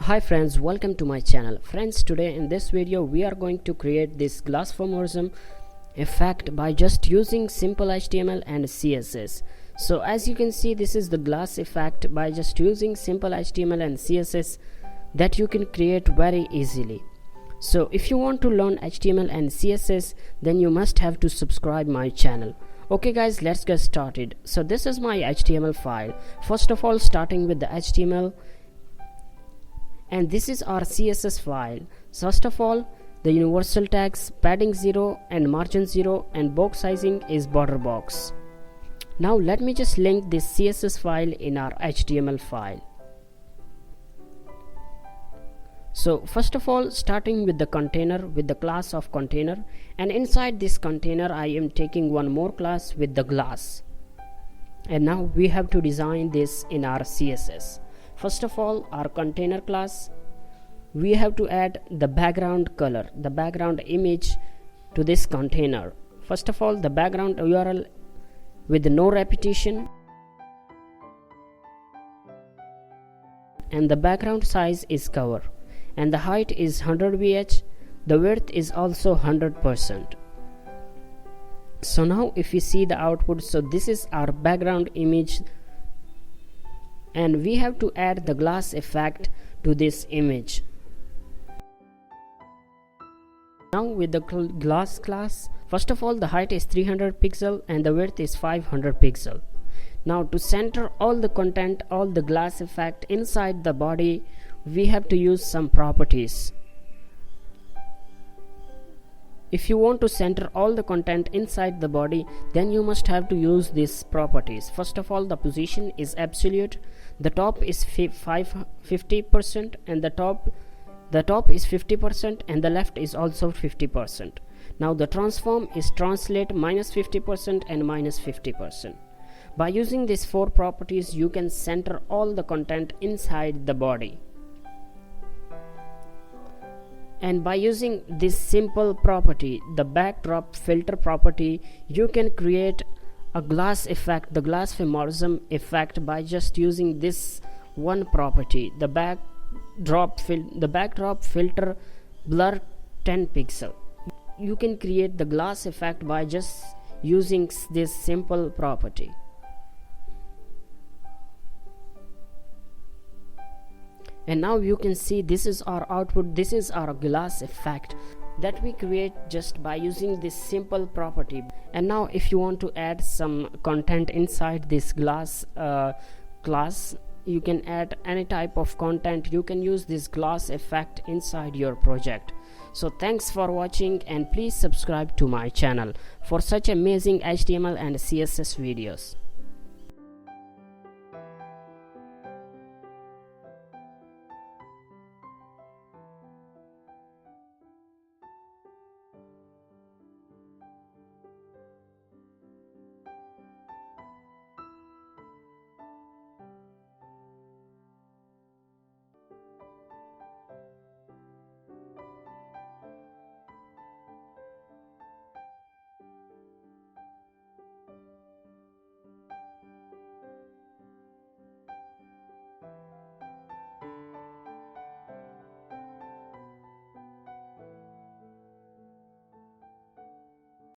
Hi friends, welcome to my channel. Friends, today in this video we are going to create this glassmorphism effect by just using simple HTML and CSS. So as you can see, this is the glass effect by just using simple HTML and CSS that you can create very easily. So if you want to learn HTML and CSS, then you must have to subscribe my channel. Okay guys, let's get started. So this is my HTML file. First of all, starting with the HTML, and this is our CSS file. First of all, the universal tags, padding 0 and margin 0, and box sizing is border box. Now let me just link this CSS file in our HTML file. So first of all, starting with the container, with the class of container, and inside this container I am taking one more class with the glass. And now we have to design this in our CSS. First of all, our container class, we have to add the background color, the background image to this container. First of all, the background URL with no repetition, and the background size is cover, and the height is 100 VH, the width is also 100%. So now if you see the output, so this is our background image, and we have to add the glass effect to this image. Now with the glass class, first of all the height is 300 pixel and the width is 500 pixel. Now to center all the content, all the glass effect inside the body, we have to use some properties. If you want to center all the content inside the body, then you must have to use these properties. First of all, the position is absolute, the top is 50%, and the top is 50%, and the left is also 50%. Now the transform is translate -50% and -50%. By using these four properties, you can center all the content inside the body. And by using this simple property, the backdrop filter property, you can create a glass effect, the glassmorphism effect, by just using this one property, the backdrop filter blur 10 pixel. You can create the glass effect by just using this simple property. And now you can see this is our output, this is our glass effect that we create just by using this simple property. And now if you want to add some content inside this glass class, you can add any type of content. You can use this glass effect inside your project. So thanks for watching, and please subscribe to my channel for such amazing HTML and CSS videos.